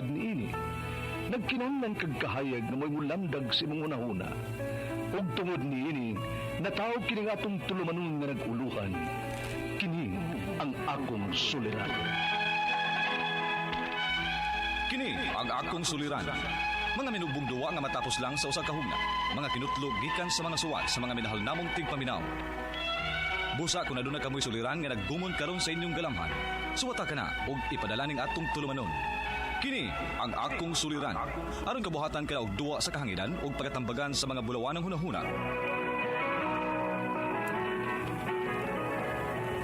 niini. Nagkinahanglan kag kahayag na mo'y mulamdag si mong unahuna. Ug tungod niini, natawag kini nga atong tulumanon nga naguluhan. Kini ang akong suliran. Kini ang akong suliran. Mga minubong duwa nga matapos lang sa usa ka hugna. Mga kinutlog gikan sa mga suwat sa mga minahal namong tigpaminaw. Busa kung aduna kamoy suliran nga naggumon karon sa inyong galamhan, suwata ka na ug ipadala ning atong tulumanon. Kini ang akong suliran. Aron kabuhatan ka og duwa sa kahanginan ug pagatambagan sa mga bulawan ng hunahuna.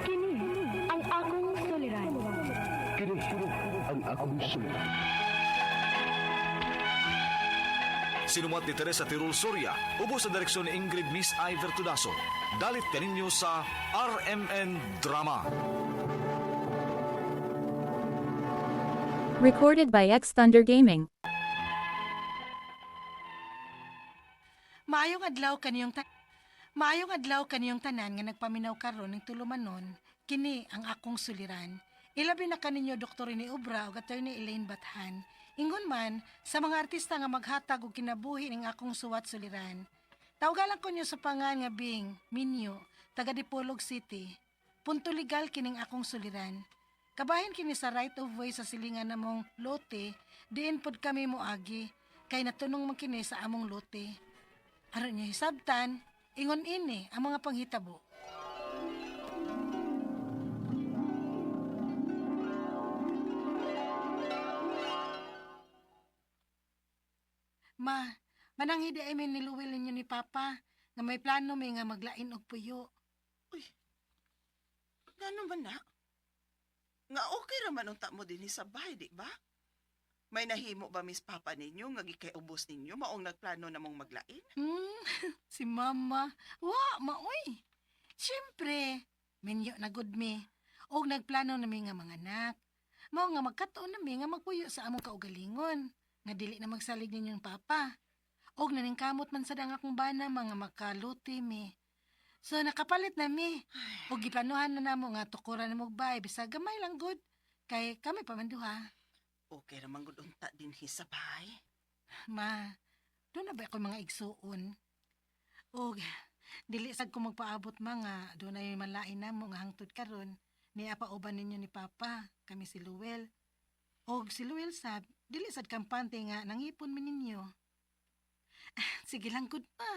Kini ang akong suliran. Kini ang akong suliran. Sinumat ni Teresa Tirul Soria, ubos sa direksyon ni Ingrid Miss Iver Tudaso. Dalit kaninyo sa RMN Drama. Recorded by X Thunder Gaming. Maayong adlaw kaniyong tanan nga nagpaminaw karon ng tulumanon. Kini ang akong suliran. Ilabi na kaninyo Dr. ni Ubra ug Attorney Elaine Bathan. Ingon man sa mga artista nga maghatag og kinabuhi ning akong suwat suliran. Tawagalan ko niyo sa pangan nga Bing Minyo, taga Dipolog City. Punto legal kining akong suliran. Kabahin kini sa right of way sa silingan namong lote, diin pod kami moagi kay natunong man kini sa among lote. Aron niyo hisabtan, ingon ini ang mga panghitabo. Mananghidi ay may niluwil ninyo ni Papa nga may plano may nga maglain og puyo. Ngano man na? Nga okay raman ang mo din sa bahay, di ba? May nahimo ba Miss Papa ninyo nga gikay ubos ninyo maong nagplano namong maglain? Si Mama. Maoy. Siyempre, minyo na good me. Og nagplano nami nga mga anak. Mao nga magkatuon nami nga magpuyo sa among kaugalingon. Nga dili na magsalig ninyong Papa. Og naningkamot man sa dang akong bana mga makaluti mi. So nakapalit na mi. Og giplanuhan na namo nga tukuran na mogbay bisag gamay lang good. Kay kami pamanduha. Okay raman gud unta din sa bahay. Ma, doon na ba ako mga igsuon? Og dili sad ko magpaabot mga doon ay malain namo nga hangtod karon ni apauban ninyo ni Papa, kami si Luwel. Og si Luwel sab dili sad kampante nga nangipon mi ninyo. Sige lang gud pa.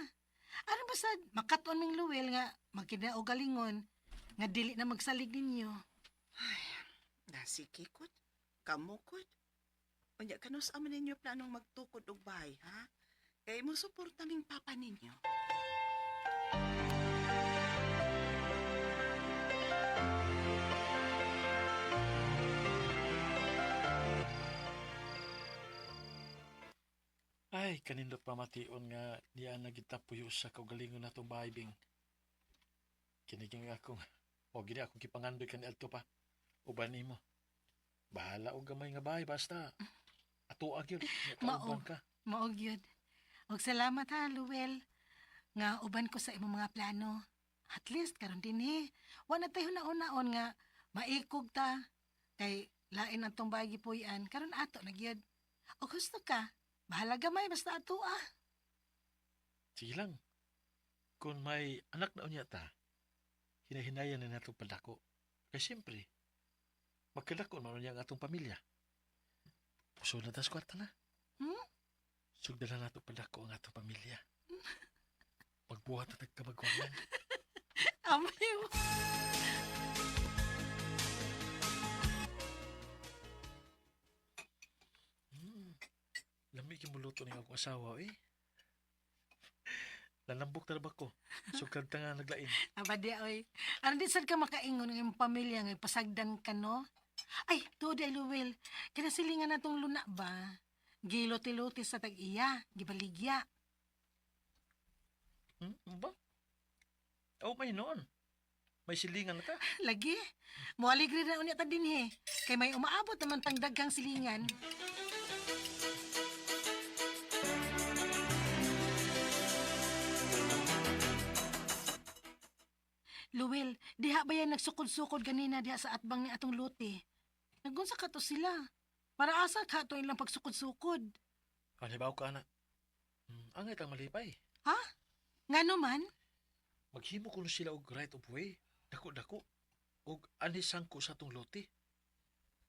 Ano ba sad makaton ning Luwel nga magkida og galingon nga dili na magsalig ninyo. Nasiki kod, kamo kod. Unya kanus aman ninyo planong magtukod og bahay, ha? Kay mo suporta ning Papa ninyo. Ay, kanindot pamation nga diyan na kita puyo sa kaugalingon na itong bahay, Bing. Kiniging akong, gini akong kipangandoy ka ni Alto pa. Uban mo. Bahala og gamay nga bahay, basta. Ato agyod, nakauban ka. Maog yun. Og salamat ha, Luwel. Nga uban ko sa imong mga plano. At least karon din wala tayo naon-naon nga maikog ta. Kay lain ang tong bagi puyan. Karon ato na gyud. O gusto ka, bahala gamay basta ato ah. Sige lang. Kung may anak na unya ta, hinahinayan na natong padako. Kaya siyempre, magkadako man niya ang atong pamilya. Puso na tas kwarta na. Sugdala na itong padako ang atong pamilya. Magbuhat na nagkamagwangan. Amayo. Lamig yung muluto niya akong asawa, eh. Nanambok na ba ko? Sugad ta nga naglain. Abadi oy. Ano din sad ka makaingon ng imong pamilya nga pasagdan ka no? Ay, tuod ay Luwel. Kinasilingan na tong luna ba? Gilote-lote sa tag-iya, gibaligya. Ba? Oh, may noon. May silingan na ta. Lagi. Mualigri na unya ta din Kay may umaabot naman tang daghang silingan. Luwel, diha ba yan nagsukod-sukod ganina diha sa atbang ni atong lote? Nagunsa ka to sila. Para asa ka to ilang pagsukod-sukod. Kanibaw ka na. Angay tang malipay. Ngano man? Maghimo ko na sila og right of way. Dako-dako. Og anisang ko sa tong lote.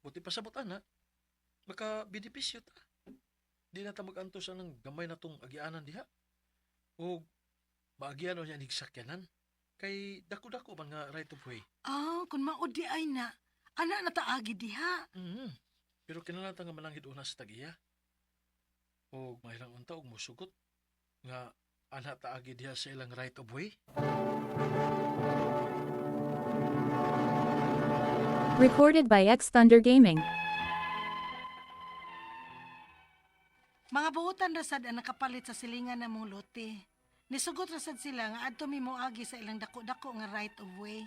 Buti pasabot ana. Maka benepisyo ta. Di na ta mag-antos ng gamay na tong agianan diha. Og maagian o niya nigsakyanan. Kay dako-dako man nga right of way. Kung maod di ay na. Ana na taagi diha. Pero kinalata nga mananghid una sa tagiya. O mahilang unta og musugot nga ana taagi diha sa ilang right of way. Recorded by X Thunder Gaming. Mga buutan rasad ang nakapalit sa silingan na mong lote. Nisugot rasad sila nga adto mi moagi sa ilang dako-dako nga right of way.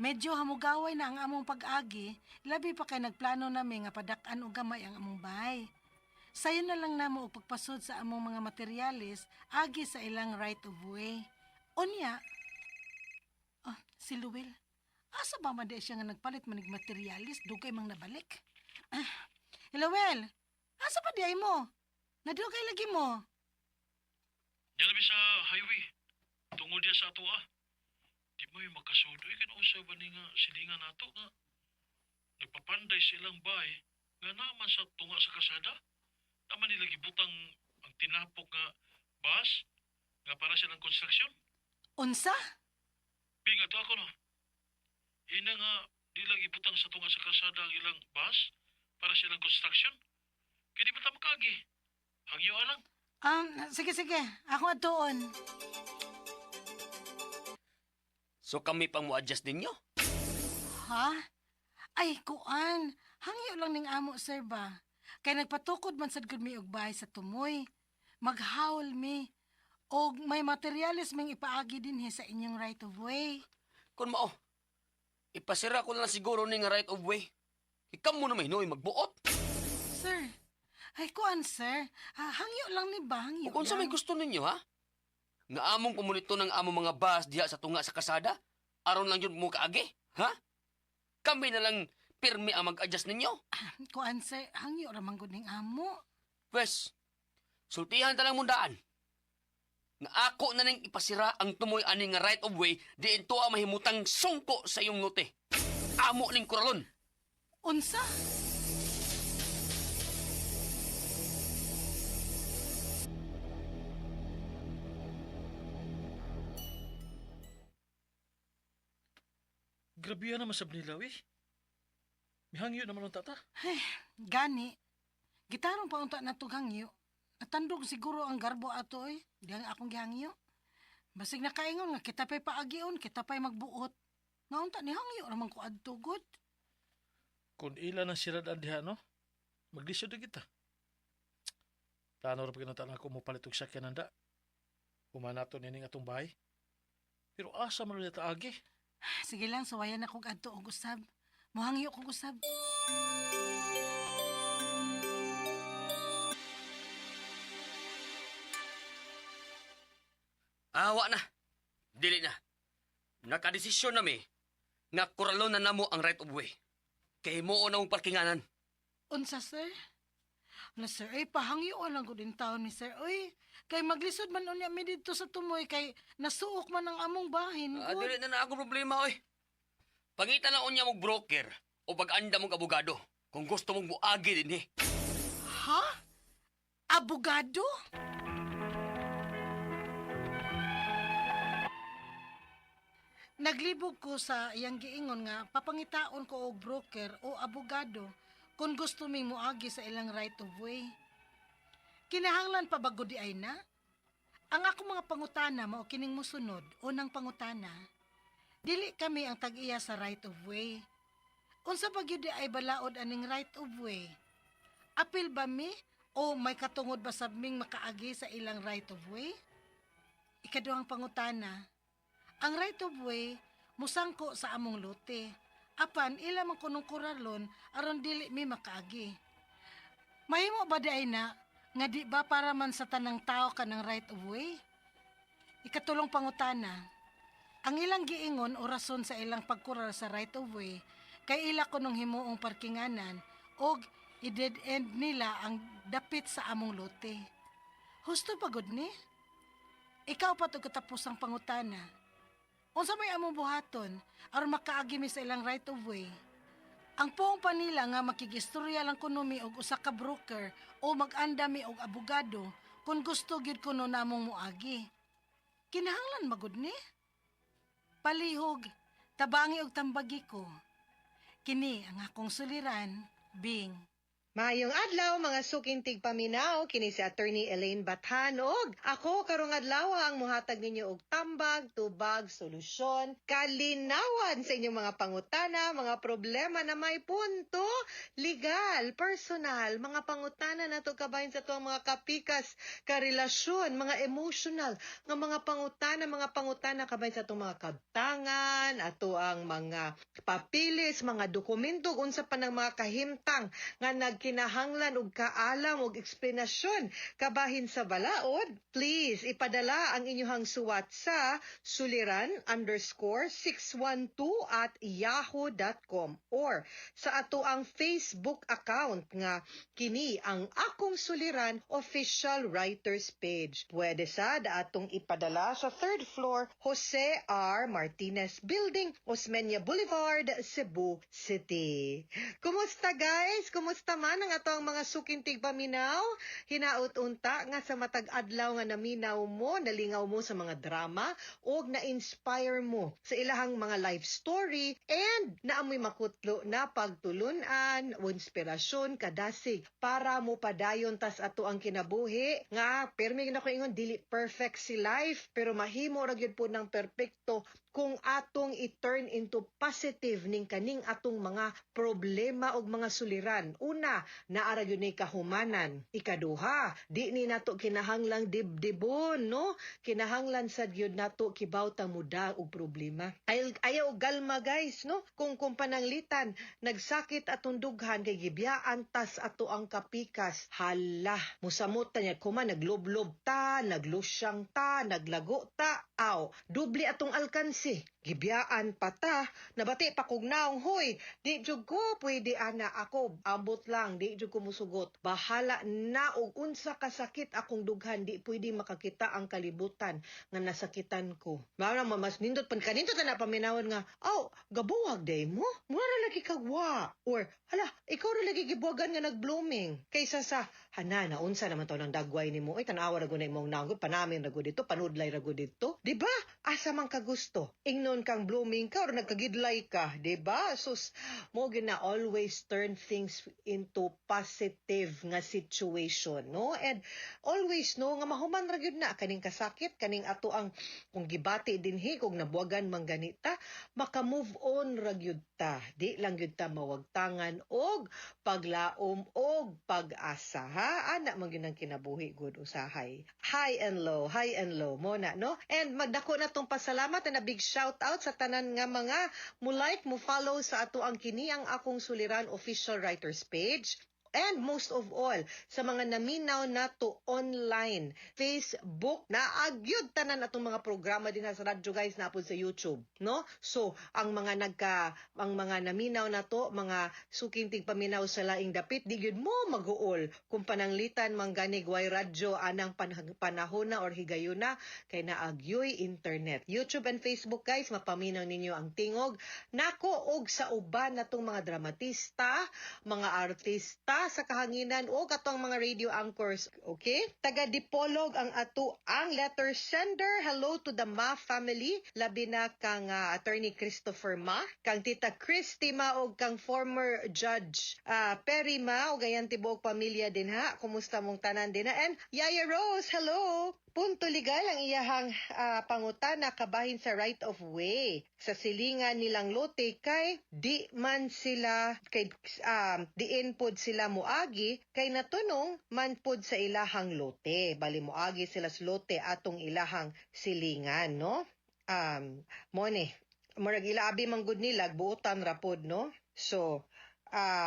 Medyo hamugaway na ang among pag-agi, labi pa kay nagplano nami nga padak-an og gamay ang among bahay. Sayo na lang namo og pagpasod sa among mga materyales agi sa ilang right of way. Unya, si Luwel. Asa ba man di siya nga nagpalit manig materialis, dugay mang nabalik? Luwel, asa pa di ay mo? Nadugay lagi mo. Dalabi sa highway. Tungod diya sa ato Di mo yung magkasudoy kinausa ba ni nga silingan nato nga nagpapanday silang bay nga naman sa tunga sa kasada. Naman nila gibutang ang tinapok nga bus nga para silang konstruksyon. Unsa? Bingat ako no. Ina nga di lang ibutang sa tunga sa kasada ang ilang bus para silang konstruksyon. Kaya di ba ta makagi? Hangyo lang. Sige. Ako atoon. So kami pang mo-adjust ninyo? Ha? Ay, kuan. Hangyo lang ning amo, sir ba? Kay nagpatukod man sad gud mi og bahay sa tumoy. Maghaul mi. Og may materyales ming ipaagi dinhi sa inyong right of way. Kung mao, ipasira ko na lang siguro ni nga right of way. Ikaw mo na may noy magbuot. Sir, ay kuan, sir. Hangyo lang ni ba? Hangyo Kung sa may lang. gusto ninyo, ha? Nga among komunito ng among mga bus diha sa tunga sa kasada, aron lang yun mo kaagi, ha? Kami na lang pirmi ang mag-adjust ninyo. Kuan, sir. Hangyo ramang gud ning amo. Pwes, sultihan talang mundaan. Nga ako na ning ipasira ang tumoy ani nga right of way di ito ang mahimutang sungko sa iyong lote. Amo ning kuralon. Unsa? Grabe yan naman sa bnilaw Mihangyo naman ang tata. Gani. Gitarong paunta na to hangyo. Natandog siguro ang garbo ato Di ang akong gihangyo. Basig na kaingon nga kita pa'y paagion, kita pa'y magbuot. Naunta ni hangyo naman ko adto good. Kung ilan ang sirad diha, no? Maglisod na kita. Plano rin pagkinatan ako mo palit og sakyan nanda. Humanato nining atong bahay. Pero asa man ulit agi? Sige lang, sawayan akong adto og usab. Mohangyo kong usab. Awa na. Dili na. Nakadesisyon nami nga kuralon na namo ang right of way. Kay mo na mong parkinganan. Unsa, sir? Na, sir, ay pahangyo lang ko din taon ni sir. Uy, kay maglisod man unya mi dito sa tumoy, kay nasuok man ang among bahin. Dili na ako problema, oy. Pangita na unya mong broker o pag-anda mong abogado kung gusto mong buagi din eh. Ha? Abogado? Naglibog ko sa iyang giingon nga papangitaon ko og broker o abogado kung gusto ming moagi sa ilang right of way. Kinahanglan pa bago di ay na? Ang ako mga pangutana mao kining mosunod, unang pangutana. Dili kami ang tag-iya sa right of way. Unsa pa gyud di ay balaod aning right of way? Apil ba mi o may katungod ba sabming makaagi sa ilang right of way? Ikaduhang pangutana. Ang right of way musangko sa among lote. Apan ila man kunong kuralon aron dili mi makaagi. Mahimo ba di ay na nga di ba para man sa tanang tao ka ng right of way? Ikatulong pangutana. Ang ilang giingon o rason sa ilang pagkural sa right of way kay ila kunong himuong parkinganan og i-dead end nila ang dapit sa among lote. Husto pagod ni? Ikaw pa to katapos ang pangutana. Unsa may among buhaton aron makaagi mi sa ilang right of way? Ang poong pa nila nga makigistorya lang kuno mi og usa ka broker o mag-anda mi og abogado kung gusto gyud kuno namong moagi. Kinahanglan magud ni? Palihog, tabangi og tambagi ko. Kini ang akong suliran, Bing. Maayong adlaw mga suking tigpaminaw kini si Attorney Elaine Bathanog. Ako karong adlaw ang muhatag ninyo og tambag, tubag, solusyon, kalinawan sa inyong mga pangutana, mga problema na may punto, legal, personal, mga pangutana nato kabahin sa tuwang mga kapikas, karelasyon, mga emotional, nga mga pangutana kabahin sa tuwang mga kabtangan, ato ang mga papilis, mga dokumento, unsa pa ng mga kahimtang nga kinahanglan og kaalam og eksplanasyon kabahin sa balaod, please ipadala ang inyong suwat sa suliran_612@yahoo.com or sa ato ang Facebook account nga kini ang Akong Suliran Official Writers Page. Pwede sad atong ipadala sa 3rd floor Jose R. Martinez Building, Osmeña Boulevard, Cebu City. Kumusta guys? Kumusta man ang atong mga suking tigpaminaw? Hinaut unta nga sa matag adlaw nga naminaw mo, nalingaw mo sa mga drama o na-inspire mo sa ilahang mga life story and naamoy makutlo na pagtulunan o inspirasyon kadasig para mo padayon tas ato ang kinabuhi nga permi na ko ingon dili perfect si life pero mahimo ra gyud po ng perpekto kung atong i-turn into positive ning kaning atong mga problema og mga suliran. Una, naara gyud ni kahumanan. Ikaduha, di ni nato kinahanglang dibdibon, no? Kinahanglan sad gyud nato kibawtang muda og problema. Ayaw galma guys, no? Kung pananglitan, nagsakit atong dughan kay gibiyaan tas ato ang kapikas. Hala, musamot ta niya kuman nagloblob ta, naglusyang ta, naglago ta. Aw, dubli atong alkansi. Gibiyaan pa ta, nabati pa kog naong, hoy, di jud ko pwede ana ako, ambot lang, di jud ko musugot. Bahala na og unsa kasakit akong dughan, di pwede makakita ang kalibutan nga nasakitan ko. Mao mas nindot pan kanindot na paminawon nga, aw, gabuwag day mo, mura lagi kagwa. Or, hala, ikaw ra lagi gibuwagan nga nag-blooming. Kaysa sa, hanana, unsa naman to ng dagway nimo, ay tanawa ra gud na imong naong, panamin ra gud dito, panudlay ra gud dito. Di ba? Asa man ka gusto. Ingnon kang blooming ka or nagkagidlay ka, di ba? Sus, mo gina always turn things into positive nga situation, no? And always no nga mahuman ra gyud na kaning kasakit, kaning ato ang kung gibati dinhi kung nabuwagan man ganita, maka-move on ra gyud ta. Di lang gyud ta mawagtangan og paglaom og pag-asa, ha? Ana man gyud ang kinabuhi gud usahay. High and low mo na, no? And magdako na tong pasalamat na big shout out sa tanan nga mga mo-like, mo-follow sa ato ang kini ang Akong Suliran Official Writers Page. And most of all, sa mga naminaw nato online, Facebook, naagyod tanan atong mga programa din sa radyo guys napod sa YouTube, no? So, ang mga naminaw nato, mga suking tigpaminaw sa laing dapit, di gyud mo maguol kung pananglitan mangganig way radyo anang panahon na or higayuna kay naagyoy internet. YouTube and Facebook guys, mapaminaw ninyo ang tingog nako og sa uban natong mga dramatista, mga artista sa kahanginan o katong mga radio anchors, okay? Taga Dipolog ang ato ang letter sender. Hello to the Ma family, labi na kang Attorney Christopher Ma, kang Tita Christy Ma o kang former Judge Perry Ma o gayan tibuok pamilya din ha. Kumusta mong tanan din ha? And Yaya Rose, hello! Punto legal ang iyahang pangutana kabahin sa right of way sa silingan nilang lote kay di man sila kay diin pod sila moagi kay natunong man pod sa ilahang lote, bali moagi sila sa lote atong ilahang silingan, no? Mo ni murag ilaabi man gud nila buotan ra pod, no? So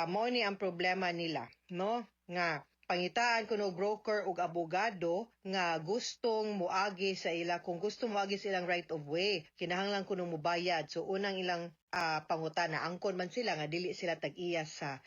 mo ni ang problema nila, no? Nga pangitaan kuno broker ug abogado nga gustong moagi sa ila, kung gusto moagi sa ilang right of way kinahanglan kuno mobayad. So unang ilang pangutana angkon man sila nga dili sila tag-iya sa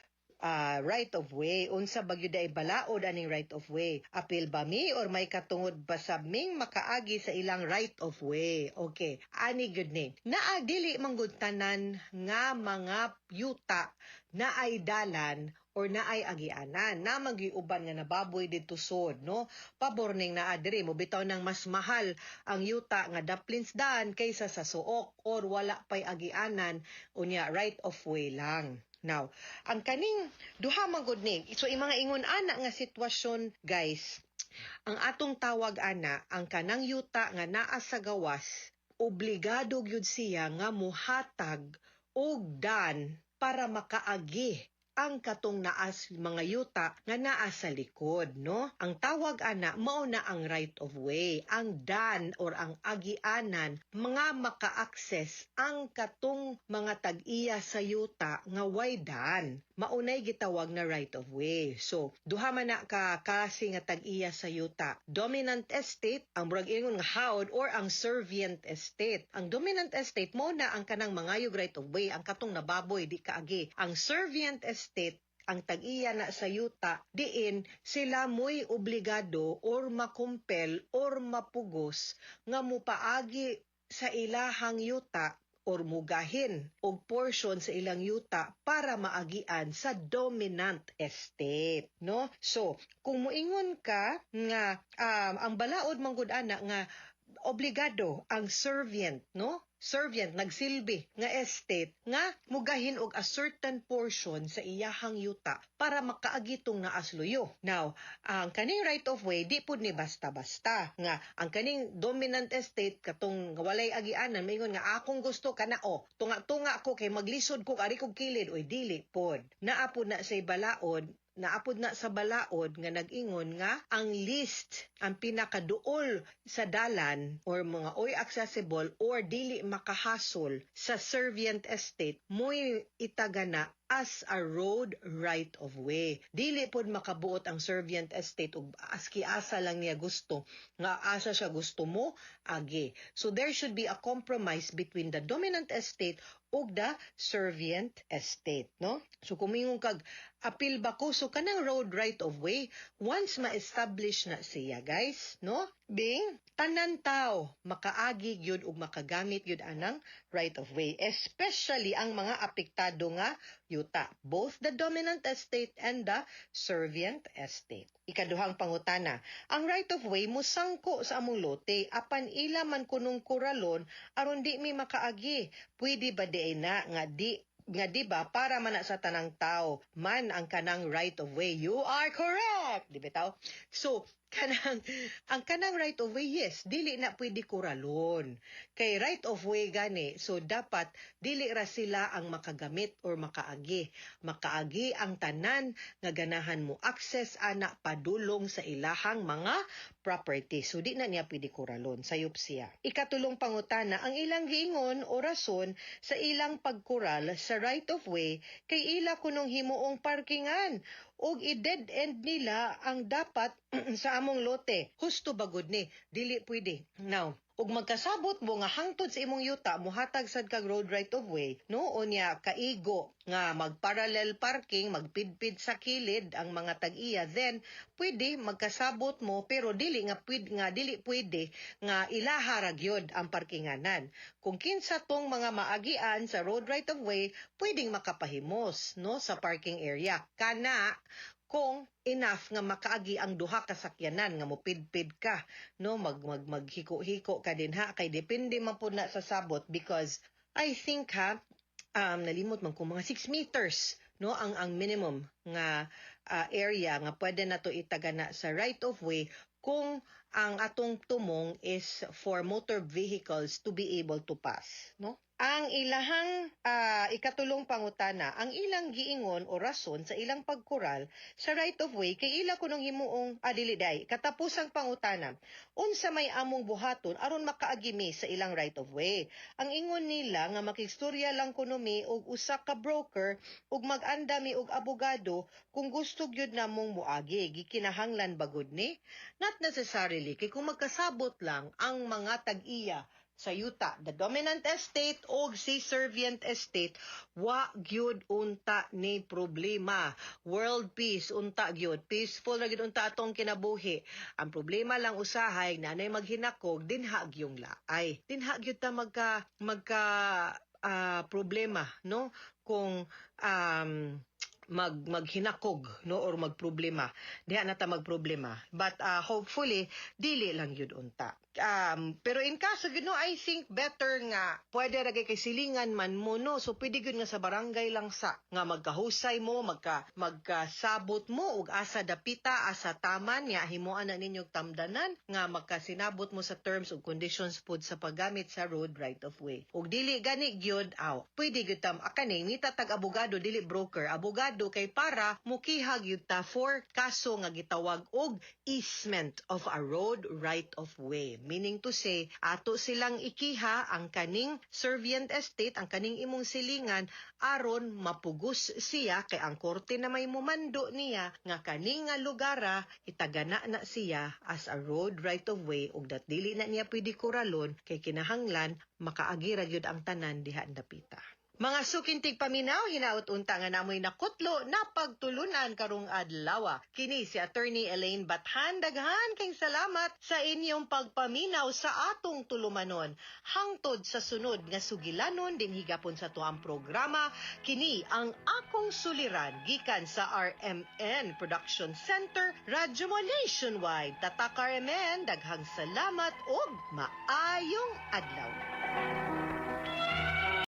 right of way. Unsa bagyo day balaod aning right of way? Apil ba mi or may katungod ba sa ming makaagi sa ilang right of way? Okay, ani gyud ni. Naa dili manggud tanan nga mga yuta na ay dalan or na ay agianan na magiuban nga nababoy dito sud, no? Pabor ning naa diri mo bitaw nang mas mahal ang yuta nga daplins daan kaysa sa suok or wala pay agianan unya right of way lang. Now, ang kaning duha man gud ni, so yung mga ingon ana nga sitwasyon guys, ang atong tawag ana ang kanang yuta nga naa sa gawas, obligado gyud siya nga muhatag og dan para makaagi ang katong naas mga yuta nga naa sa likod, no? Ang tawag ana mao na ang right of way. Ang dan or ang agianan mga maka-access ang katong mga tag-iya sa yuta nga way dan. Maunay gitawag na right of way. So, duha man na ka kasi nga tag-iya sa yuta. Dominant estate, ang murag ingon nga hawd or ang servient estate. Ang dominant estate mo na ang kanang mangayog right of way, ang katong nababoy di kaagi. Ang servient estate ang tag-iya na sa yuta, diin sila mo'y obligado or makumpel or mapugos nga mupaagi sa ilahang yuta or mugahin og portion sa ilang yuta para maagian sa dominant estate, no? So, kung moingon ka nga ang balaod manggod ana nga obligado ang servient, no? Servient nagsilbi nga estate nga mugahin og a certain portion sa iyahang yuta para makaagitong naasluyo. Now, ang kaning right of way di pud ni basta-basta nga ang kaning dominant estate katong walay agianan maingon nga akong gusto kana tunga-tunga ko kay maglisod ko ari kog kilid oy dili pod. Naapod na say balaod naapod na sa balaod nga nag-ingon nga ang list ang pinakaduol sa dalan or mga oy accessible or dili makahasol sa servient estate mo'y itagana as a road right of way. Dili pod makabuot ang servient estate ug aski asa lang niya gusto nga asa siya gusto mo agi. So there should be a compromise between the dominant estate ug the servient estate, no? So kumingon kag apil ba ko so kanang road right of way once ma-establish na siya guys, no? Bing tanan tao makaagi gyud ug makagamit gyud anang right of way, especially ang mga apektado nga yuta, both the dominant estate and the servient estate. Ikaduhang pangutana, ang right of way musangko sa among lote apan ila man kunong kuralon aron di mi makaagi. Pwede ba di na nga di ba para man na sa tanang tao man ang kanang right of way? You are correct, di bitaw? So ang kanang right of way, yes, dili na pwede kuralon. Kay right of way gani, so dapat dili ra sila ang makagamit or makaagi. Makaagi ang tanan nga ganahan mo access ana padulong sa ilahang mga property. So di na niya pwede kuralon, sayop siya. Ikatulong pangutana, ang ilang giingon o rason sa ilang pagkural sa right of way kay ila kunong himuong parkingan og i-dead end nila ang dapat sa among lote. Husto bagod ni, dili pwede. Now, ug magkasabot mo nga hangtod sa imong yuta muhatag sad kag road right of way, no? Unya kaigo nga mag-parallel parking, magpidpid sa kilid ang mga tag-iya, then pwede magkasabot mo pero dili pwede nga ilaharag yod ang parkinganan. Kung kinsa tong mga maagian sa road right of way, pwedeng makapahimos, no, sa parking area. Kana kung enough nga makaagi ang duha ka sakyanan nga mopidpid ka, no, maghiko-hiko ka din ha, kay depende man pud na sa sabot because I think nalimot man kung mga 6 meters, no, ang minimum nga area nga pwede na to itagana sa right of way kung ang atong tumong is for motor vehicles to be able to pass, no? Ang ilahang ikatulong pangutana, ang ilang giingon o rason sa ilang pagkural sa right of way kay ila kunong himuong diliday. Katapusang pangutana, unsa may among buhaton aron makaagimi sa ilang right of way. Ang ingon nila nga makistorya lang kuno mi og usa ka broker ug mag-anda mi og abogado kung gusto gyud namong moagi. Gikinahanglan bagod ni? Not necessarily, kay kung magkasabot lang ang mga tag-iya sa yuta, the dominant estate o si servient estate, wa gyud unta ni problema. World peace unta gyud, peaceful na gyud unta atong kinabuhi. Ang problema lang usahay nanay maghinakog dinha gyung laay. Dinha gyud ta magka problema, no, kung maghinakog, no, or magproblema. Diha na ta magproblema, but hopefully dili lang yun unta. Pero in kaso yun, no, I think better nga pwede ra kay silingan man mo, no, so pwede yun nga sa barangay lang sa nga magkahusay mo, magkasabot mo ug asa dapita, asa taman nya himuan na ninyong tamdanan nga magkasinabot mo sa terms ug conditions pud sa paggamit sa road right of way. Ug dili gani gyud pwede gyud tam akani ni tatag abogado dili broker, abogado kay para mukihag gyud ta for kaso nga gitawag og easement of a road right of way. Meaning to say, ato silang ikiha ang kaning servient estate, ang kaning imong silingan, aron mapugos siya kay ang korte na may mumando niya nga kaning nga lugara itagana na siya as a road right of way ug dat dili na niya pwede kuralon kay kinahanglan makaagira gyud ang tanan diha dapita. Mga sukintig paminaw, hinaut unta nga namoy nakutlo na pagtulunan karong adlaw. Kini si Attorney Elaine Bathan, daghan kay salamat sa inyong pagpaminaw sa atong tulumanon. Hangtod sa sunod nga sugilanon din higapon sa tuang programa, kini ang akong suliran gikan sa RMN Production Center, Radyo Mo Nationwide. Tatak RMN, daghang salamat ug maayong adlaw.